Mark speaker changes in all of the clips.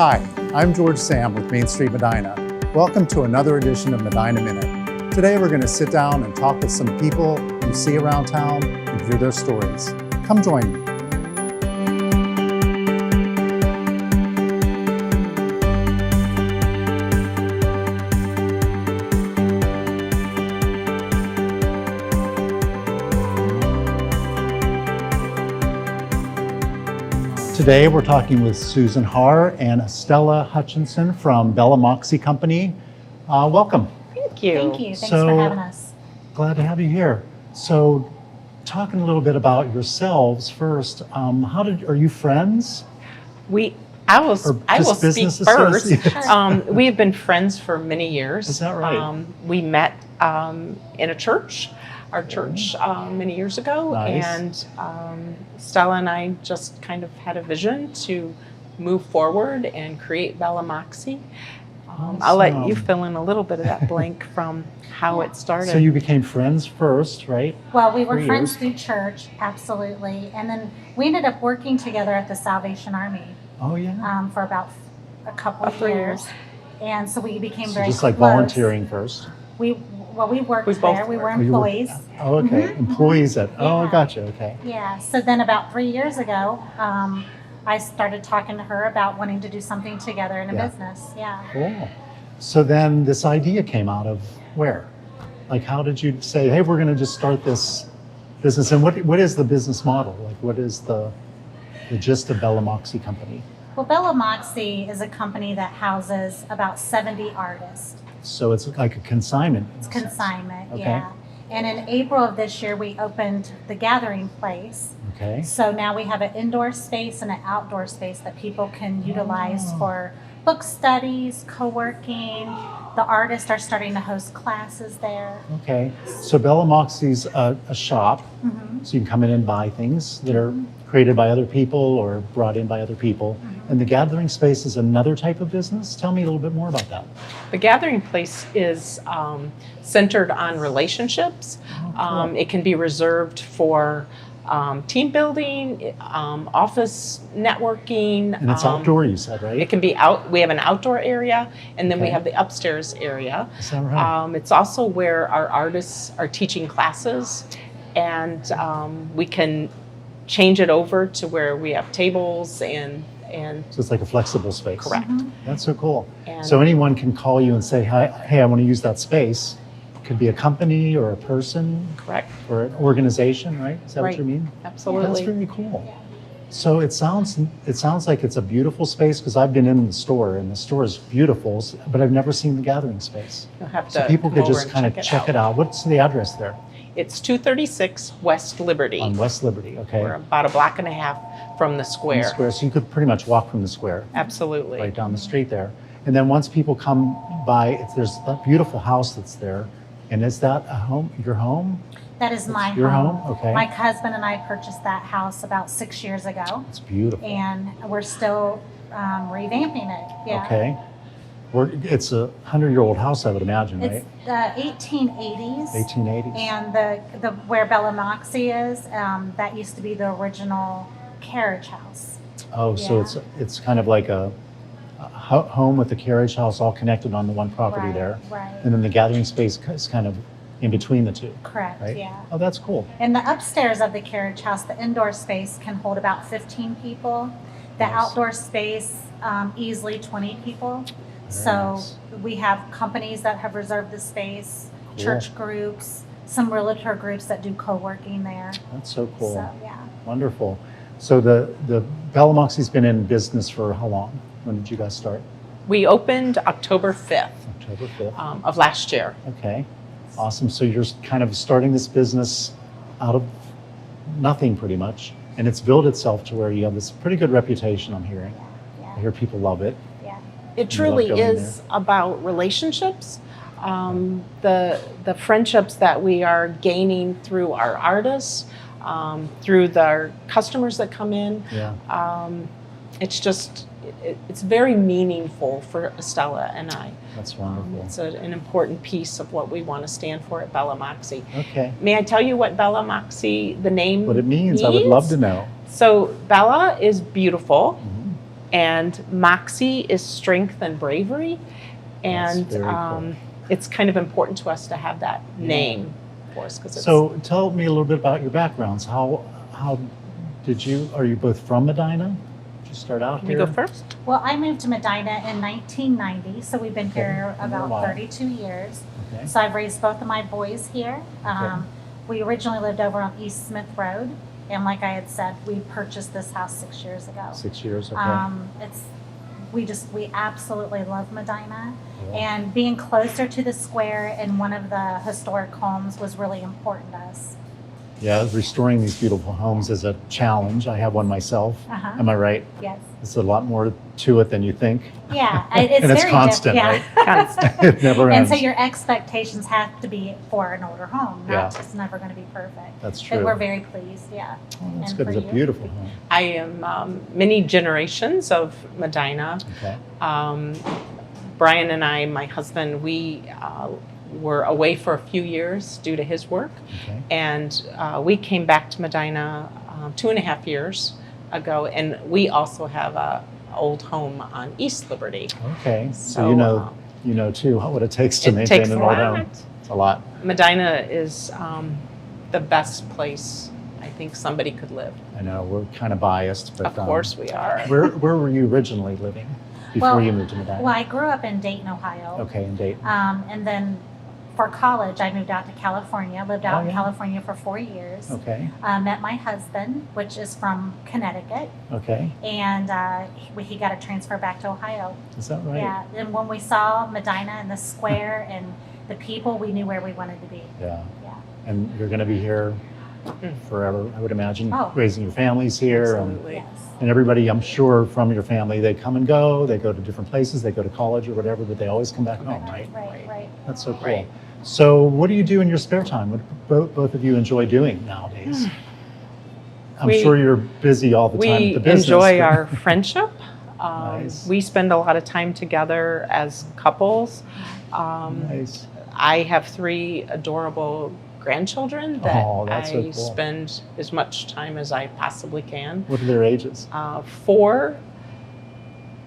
Speaker 1: Hi, I'm George Sam with Mainstreet Medina. Welcome to another edition of Medina Minute. Today we're going to sit down and talk with some people you see around town and hear their stories. Come join me. Today we're talking with Susan Harr and Estella Hutchinson from Bella Moxie Company. Welcome.
Speaker 2: Thank you.
Speaker 3: Thank you. Thanks for having us.
Speaker 1: Glad to have you here. So, talking a little bit about yourselves first. Are you friends?
Speaker 2: I will speak first.
Speaker 1: Sure.
Speaker 2: We have been friends for many years.
Speaker 1: Is that right?
Speaker 2: We met in a church, our church, many years ago.
Speaker 1: Nice.
Speaker 2: And Stella and I just kind of had a vision to move forward and create Bella Moxie. I'll let you fill in a little bit of that blank from how it started.
Speaker 1: So you became friends first, right?
Speaker 3: Well, we were friends through church, absolutely. And then we ended up working together at the Salvation Army.
Speaker 1: Oh, yeah.
Speaker 3: For about a couple of years. And so we became very
Speaker 1: just
Speaker 3: close.
Speaker 1: like volunteering first?
Speaker 3: We worked
Speaker 2: We both
Speaker 3: there. We were
Speaker 2: worked.
Speaker 3: employees.
Speaker 1: Oh, okay. Employees at, oh,
Speaker 3: Yeah.
Speaker 1: gotcha, okay.
Speaker 3: Yeah. So then about 3 years ago, I started talking to her about wanting to do something together in a business. Yeah.
Speaker 1: Cool. So then this idea came out of where? Like, how did you say, hey, we're going to just start this business? And what is the business model? Like, what is the gist of Bella Moxie Company?
Speaker 3: Well, Bella Moxie is a company that houses about 70 artists.
Speaker 1: So it's like a consignment.
Speaker 3: It's consignment,
Speaker 1: Okay.
Speaker 3: yeah. And in April of this year, we opened the Gathering Place.
Speaker 1: Okay.
Speaker 3: So now we have an indoor space and an outdoor space that people can utilize for book studies, co-working. The artists are starting to host classes there.
Speaker 1: Okay. So Bella Moxie's a shop.
Speaker 3: Mm-hmm.
Speaker 1: So you can come in and buy things that are created by other people or brought in by other people. And the Gathering Space is another type of business. Tell me a little bit more about that.
Speaker 2: The Gathering Place is centered on relationships.
Speaker 1: Oh, cool.
Speaker 2: It can be reserved for team building, office networking.
Speaker 1: And it's outdoor, you said, right?
Speaker 2: It can be out. We have an outdoor area, and then we
Speaker 1: Okay.
Speaker 2: have the upstairs area.
Speaker 1: Is that right?
Speaker 2: It's also where our artists are teaching classes, and we can change it over to where we have tables and
Speaker 1: So it's like a flexible space.
Speaker 2: correct.
Speaker 1: That's so cool.
Speaker 2: And
Speaker 1: So anyone can call you and say, hey, I want to use that space. Could be a company or a person
Speaker 2: correct.
Speaker 1: or an organization, right? Is that
Speaker 2: Right.
Speaker 1: what you mean?
Speaker 2: Absolutely.
Speaker 1: That's really cool. So it sounds like it's a beautiful space because I've been in the store and the store is beautiful, but I've never seen the Gathering Space.
Speaker 2: You'll have
Speaker 1: So
Speaker 2: to
Speaker 1: people
Speaker 2: come
Speaker 1: could
Speaker 2: over
Speaker 1: just
Speaker 2: and
Speaker 1: kind of check it out. What's the address there?
Speaker 2: It's 236 West Liberty.
Speaker 1: On West Liberty, okay.
Speaker 2: We're about a block and a half from the
Speaker 1: From
Speaker 2: square.
Speaker 1: the square. So you could pretty much walk from the square
Speaker 2: Absolutely.
Speaker 1: right down the street there. And then once people come by, there's a beautiful house that's there. And is that a home, your home?
Speaker 3: That is my
Speaker 1: Your
Speaker 3: home.
Speaker 1: home? Okay.
Speaker 3: My husband and I purchased that house about 6 years ago,
Speaker 1: It's beautiful.
Speaker 3: and we're still revamping it. Yeah.
Speaker 1: Okay. It's a 100-year-old house, I would imagine, right?
Speaker 3: It's the 1880s.
Speaker 1: 1880s.
Speaker 3: And the where Bella Moxie is, that used to be the original carriage house.
Speaker 1: Oh, so
Speaker 3: Yeah.
Speaker 1: it's kind of like a home with a carriage house all connected on the one property
Speaker 3: Right,
Speaker 1: there.
Speaker 3: right.
Speaker 1: And then the Gathering Space is kind of in between the two,
Speaker 3: Correct,
Speaker 1: right?
Speaker 3: yeah.
Speaker 1: Oh, that's cool.
Speaker 3: And the upstairs of the carriage house, the indoor space can hold about 15 people. The
Speaker 1: Nice.
Speaker 3: outdoor space, easily 20 people.
Speaker 1: Very
Speaker 3: So
Speaker 1: nice.
Speaker 3: we have companies that have reserved the space,
Speaker 1: Cool.
Speaker 3: church groups, some realtor groups that do co-working there.
Speaker 1: That's so cool.
Speaker 3: So, yeah.
Speaker 1: Wonderful. So the Bella Moxie's been in business for how long? When did you guys start?
Speaker 2: We opened October 5th
Speaker 1: October 5th.
Speaker 2: of last year.
Speaker 1: Okay. Awesome. So you're kind of starting this business out of nothing pretty much. And it's built itself to where you have this pretty good reputation, I'm hearing. I
Speaker 3: Yeah,
Speaker 1: hear people love it.
Speaker 3: yeah.
Speaker 2: It
Speaker 1: You love
Speaker 2: truly
Speaker 1: going
Speaker 2: is about relationships. The friendships that we are gaining through our artists, through the customers that come in.
Speaker 1: Yeah.
Speaker 2: It's very meaningful for Estella and I.
Speaker 1: That's wonderful.
Speaker 2: It's an important piece of what we want to stand for at Bella Moxie.
Speaker 1: Okay.
Speaker 2: May I tell you what Bella Moxie, the name
Speaker 1: What it means, I would love to know.
Speaker 2: So Bella is beautiful. And Moxie is strength and bravery. And
Speaker 1: That's very cool.
Speaker 2: it's kind of important to us to have that name for us. Cause it's,
Speaker 1: So tell me a little bit about your backgrounds. How are you both from Medina? Did you start out
Speaker 2: can
Speaker 1: here?
Speaker 2: you go first?
Speaker 3: Well, I moved to Medina in 1990, so we've been
Speaker 1: Okay.
Speaker 3: here
Speaker 1: Been a
Speaker 3: about
Speaker 1: while.
Speaker 3: 32 years.
Speaker 1: Okay.
Speaker 3: So I've raised both of my boys here. We originally lived over on East Smith Road, and like I had said, we purchased this house 6 years ago.
Speaker 1: 6 years, okay.
Speaker 3: We absolutely love Medina,
Speaker 1: Cool.
Speaker 3: and being closer to the square in one of the historic homes was really important to us.
Speaker 1: Yeah, restoring these beautiful homes is a challenge. I have one myself.
Speaker 3: Uh-huh.
Speaker 1: Am I right?
Speaker 3: Yes.
Speaker 1: There's a lot more to it than you think.
Speaker 3: Yeah, it's
Speaker 1: And it's
Speaker 3: very
Speaker 1: constant,
Speaker 3: different.
Speaker 1: right?
Speaker 2: Constant.
Speaker 1: It never
Speaker 3: And
Speaker 1: ends.
Speaker 3: so your expectations have to be for an older home.
Speaker 1: Yeah.
Speaker 3: It's never going to be perfect.
Speaker 1: That's
Speaker 3: But
Speaker 1: true.
Speaker 3: we're very pleased, yeah.
Speaker 1: Oh, that's
Speaker 3: and
Speaker 1: good.
Speaker 3: for
Speaker 1: It's a
Speaker 3: you?
Speaker 1: beautiful home.
Speaker 2: I am many generations of Medina.
Speaker 1: Okay.
Speaker 2: Brian and I, my husband, we were away for a few years due to his work.
Speaker 1: Okay.
Speaker 2: And we came back to Medina 2.5 years ago. And we also have a old home on East Liberty.
Speaker 1: Okay. So,
Speaker 2: So,
Speaker 1: you know too what it takes to
Speaker 2: it
Speaker 1: maintain
Speaker 2: takes
Speaker 1: an
Speaker 2: a
Speaker 1: old
Speaker 2: lot.
Speaker 1: home. It's a lot.
Speaker 2: Medina is the best place I think somebody could live.
Speaker 1: I know we're kind of biased, but
Speaker 2: Of course we are.
Speaker 1: Where were you originally living before
Speaker 3: Well,
Speaker 1: you moved to Medina?
Speaker 3: Well, I grew up in Dayton, Ohio.
Speaker 1: Okay, in Dayton.
Speaker 3: And then for college, I moved out to California, lived out
Speaker 1: Oh, yeah.
Speaker 3: in California for 4 years.
Speaker 1: Okay.
Speaker 3: Met my husband, which is from Connecticut,
Speaker 1: Okay.
Speaker 3: and he got a transfer back to Ohio.
Speaker 1: Is that right?
Speaker 3: Yeah, and when we saw Medina and the square and the people, we knew where we wanted to be.
Speaker 1: Yeah.
Speaker 3: Yeah.
Speaker 1: And you're going to be here forever, I would imagine,
Speaker 3: Oh.
Speaker 1: raising your families here.
Speaker 2: Absolutely.
Speaker 3: Yes.
Speaker 1: And everybody, I'm sure, from your family, they come and go, they go to different places, they go to college or whatever, but they always come back home, right?
Speaker 3: Right.
Speaker 1: That's so cool.
Speaker 2: Right.
Speaker 1: So what do you do in your spare time? What both of you enjoy doing nowadays? I'm
Speaker 2: We-
Speaker 1: sure you're busy all the time
Speaker 2: We
Speaker 1: with the business.
Speaker 2: enjoy
Speaker 1: but-
Speaker 2: our friendship.
Speaker 1: Nice.
Speaker 2: We spend a lot of time together as couples.
Speaker 1: Nice.
Speaker 2: I have 3 adorable grandchildren that
Speaker 1: Oh, that's so
Speaker 2: I
Speaker 1: cool.
Speaker 2: spend as much time as I possibly can.
Speaker 1: What are their ages?
Speaker 2: 4,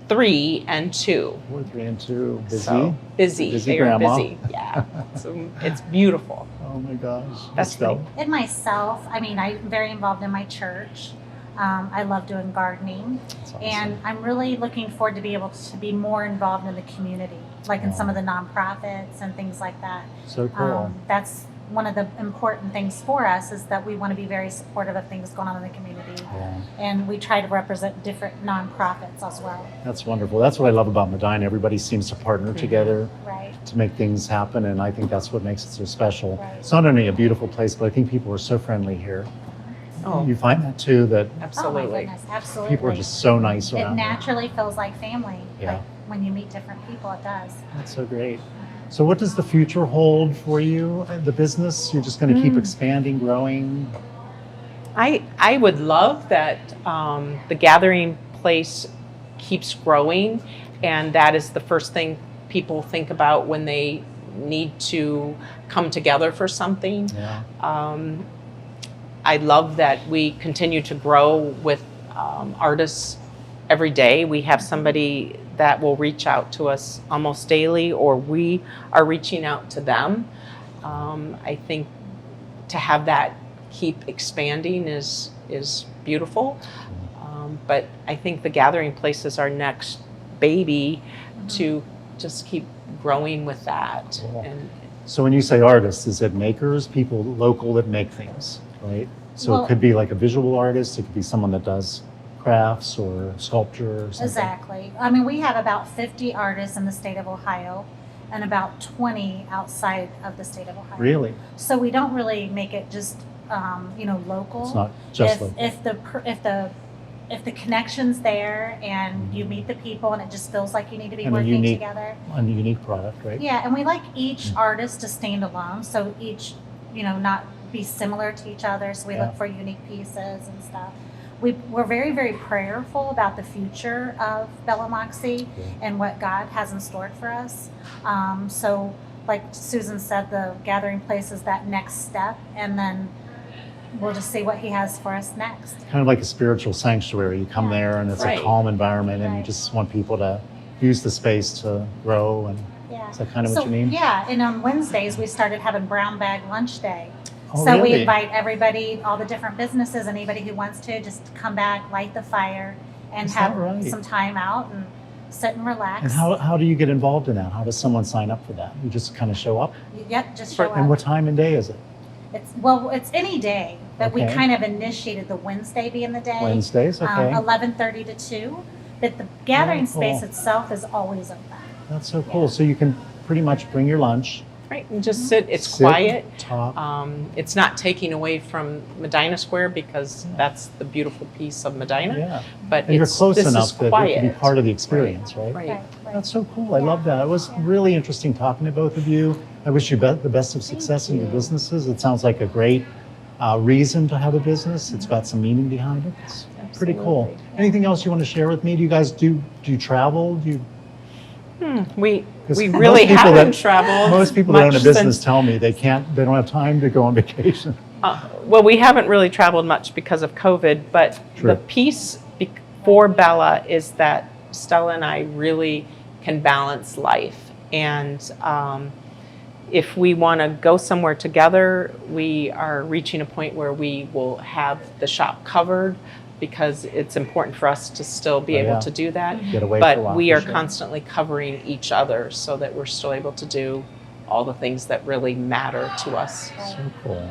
Speaker 2: 3, and 2.
Speaker 1: 4, 3, and 2. Busy?
Speaker 2: So busy.
Speaker 1: Busy
Speaker 2: They are
Speaker 1: grandma.
Speaker 2: busy. Yeah. So it's beautiful.
Speaker 1: Oh my gosh.
Speaker 2: That's
Speaker 1: Estelle?
Speaker 2: pretty-
Speaker 3: And myself, I mean, I'm very involved in my church. I love doing gardening.
Speaker 1: That's awesome.
Speaker 3: And I'm really looking forward to be able to be more involved in the community, like in some of the nonprofits and things like that.
Speaker 1: So cool.
Speaker 3: That's one of the important things for us, is that we want to be very supportive of things going on in the community.
Speaker 1: Yeah.
Speaker 3: And we try to represent different nonprofits as well.
Speaker 1: That's wonderful. That's what I love about Medina. Everybody seems to partner together
Speaker 3: Right.
Speaker 1: to make things happen, and I think that's what makes it so special.
Speaker 3: Right.
Speaker 1: It's not only a beautiful place, but I think people are so friendly here.
Speaker 2: Oh,
Speaker 1: You find that too, that
Speaker 3: Oh my
Speaker 2: absolutely.
Speaker 3: goodness, absolutely.
Speaker 1: people are just so nice
Speaker 3: It
Speaker 1: around here.
Speaker 3: naturally feels like family.
Speaker 1: Yeah.
Speaker 3: Like when you meet different people, it does.
Speaker 1: That's so great. So what does the future hold for you, the business? You're just going to keep expanding, growing?
Speaker 2: I would love that the gathering place keeps growing, and that is the first thing people think about when they need to come together for something.
Speaker 1: Yeah.
Speaker 2: I love that we continue to grow with artists every day. We have somebody that will reach out to us almost daily, or we are reaching out to them. I think to have that keep expanding is beautiful. But I think the gathering place is our next baby to just keep growing with that.
Speaker 1: Cool.
Speaker 2: And
Speaker 1: So when you say artists, is it makers, people local that make things, right? So
Speaker 3: Well-
Speaker 1: it could be like a visual artist, it could be someone that does crafts or sculpture or something.
Speaker 3: Exactly. I mean, we have about 50 artists in the state of Ohio and about 20 outside of the state of Ohio.
Speaker 1: Really?
Speaker 3: So we don't really make it just, local.
Speaker 1: It's not just
Speaker 3: if,
Speaker 1: local.
Speaker 3: if the connection's there and you meet the people and it just feels like you need to be
Speaker 1: And a
Speaker 3: working
Speaker 1: unique-
Speaker 3: together.
Speaker 1: A unique product, right?
Speaker 3: Yeah, and we like each artist to stand alone, so each, not be similar to each other. So we
Speaker 1: Yeah.
Speaker 3: look for unique pieces and stuff. We're very, very prayerful about the future of Bella Moxie
Speaker 1: Yeah.
Speaker 3: and what God has in store for us. So, like Susan said, the gathering place is that next step, and then we'll just see what he has for us next.
Speaker 1: Kind of like a spiritual sanctuary. You come there and it's
Speaker 2: Right.
Speaker 1: a calm environment, and you
Speaker 3: Right.
Speaker 1: just want people to use the space to grow. And
Speaker 3: Yeah.
Speaker 1: is that kind of
Speaker 3: So,
Speaker 1: what you mean?
Speaker 3: Yeah, and on Wednesdays we started having brown bag lunch day.
Speaker 1: Oh,
Speaker 3: So we
Speaker 1: really?
Speaker 3: invite everybody, all the different businesses, anybody who wants to, just come back, light the fire, and
Speaker 1: Is that
Speaker 3: have
Speaker 1: right?
Speaker 3: some time out and sit and relax.
Speaker 1: And how do you get involved in that? How does someone sign up for that? You just kind of show up?
Speaker 3: Yep, just show
Speaker 1: And
Speaker 3: up.
Speaker 1: what time and day is it?
Speaker 3: It's any day, but we
Speaker 1: Okay.
Speaker 3: kind of initiated the Wednesday being the day.
Speaker 1: Wednesdays? Okay.
Speaker 3: 11:30 to 2. But the gathering
Speaker 1: Very cool.
Speaker 3: space itself is always open.
Speaker 1: That's so cool. So you can pretty much bring your lunch.
Speaker 2: Right, and just sit. It's
Speaker 1: sit,
Speaker 2: quiet.
Speaker 1: Talk.
Speaker 2: It's not taking away from Medina Square because that's the beautiful piece of Medina.
Speaker 1: Yeah.
Speaker 2: But
Speaker 1: And you're
Speaker 2: it's,
Speaker 1: close
Speaker 2: this
Speaker 1: enough
Speaker 2: is
Speaker 1: that it
Speaker 2: quiet.
Speaker 1: can be part of the experience, right?
Speaker 2: Right.
Speaker 3: Right.
Speaker 1: That's so cool. I
Speaker 3: Yeah.
Speaker 1: love that. It was
Speaker 3: Yeah.
Speaker 1: really interesting talking to both of you. I wish you the best of success in your
Speaker 2: you.
Speaker 1: businesses. It sounds like a great reason to have a business. It's got some meaning behind it. It's pretty cool.
Speaker 2: Absolutely.
Speaker 1: Anything else you want to share with me? Do you guys do you travel? Do you,
Speaker 2: We
Speaker 1: 'Cause
Speaker 2: we
Speaker 1: most
Speaker 2: really
Speaker 1: people
Speaker 2: haven't
Speaker 1: that-
Speaker 2: traveled.
Speaker 1: most people that own a
Speaker 2: much
Speaker 1: business
Speaker 2: since-
Speaker 1: tell me they don't have time to go on vacation.
Speaker 2: Well, we haven't really traveled much because of COVID, but
Speaker 1: True.
Speaker 2: the piece for Bella is that Stella and I really can balance life. And if we want to go somewhere together, we are reaching a point where we will have the shop covered because it's important for us to still be
Speaker 1: Oh,
Speaker 2: able
Speaker 1: yeah.
Speaker 2: to do that.
Speaker 1: Get away for a
Speaker 2: But
Speaker 1: while.
Speaker 2: we
Speaker 1: for
Speaker 2: are
Speaker 1: sure.
Speaker 2: constantly covering each other so that we're still able to do all the things that really matter to us.
Speaker 1: So cool.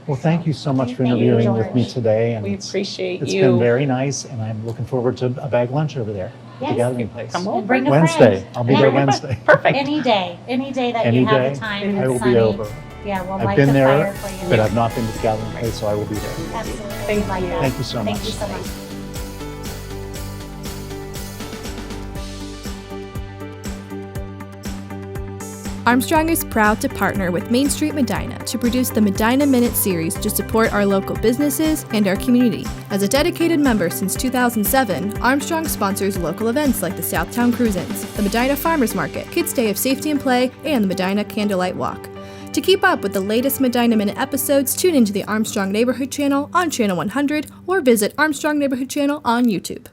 Speaker 1: Well, thank you so much for
Speaker 3: Thank you,
Speaker 1: interviewing with me
Speaker 3: George.
Speaker 1: today. And
Speaker 2: We
Speaker 1: it's
Speaker 2: appreciate
Speaker 1: been
Speaker 2: you.
Speaker 1: very nice, and I'm looking forward to a bag lunch over there.
Speaker 3: Yes.
Speaker 1: The gathering place.
Speaker 2: Come
Speaker 3: And
Speaker 2: over.
Speaker 3: bring a
Speaker 1: Wednesday.
Speaker 3: friend.
Speaker 1: I'll be
Speaker 3: Yeah.
Speaker 1: there Wednesday.
Speaker 2: Perfect.
Speaker 3: Any day that
Speaker 1: Any
Speaker 3: you have
Speaker 1: day,
Speaker 3: the time
Speaker 1: I
Speaker 3: and
Speaker 1: will
Speaker 3: it's
Speaker 1: be
Speaker 3: sunny.
Speaker 1: over.
Speaker 3: Yeah, we'll
Speaker 1: I've
Speaker 3: light
Speaker 1: been
Speaker 3: the
Speaker 1: there,
Speaker 3: fire for you.
Speaker 1: but I've not been to the gathering place, so I will be there.
Speaker 3: Absolutely.
Speaker 2: Thank
Speaker 3: Like
Speaker 2: you.
Speaker 3: that.
Speaker 1: Thank you so
Speaker 3: Thank
Speaker 1: much.
Speaker 3: you so much.
Speaker 4: Armstrong is proud to partner with Mainstreet Medina to produce the Medina Minute series to support our local businesses and our community. As a dedicated member since 2007, Armstrong sponsors local events like the Southtown Cruise-Ins, the Medina Farmers Market, Kids Day of Safety and Play, and the Medina Candlelight Walk. To keep up with the latest Medina Minute episodes, tune into the Armstrong Neighborhood Channel on Channel 100 or visit Armstrong Neighborhood Channel on YouTube.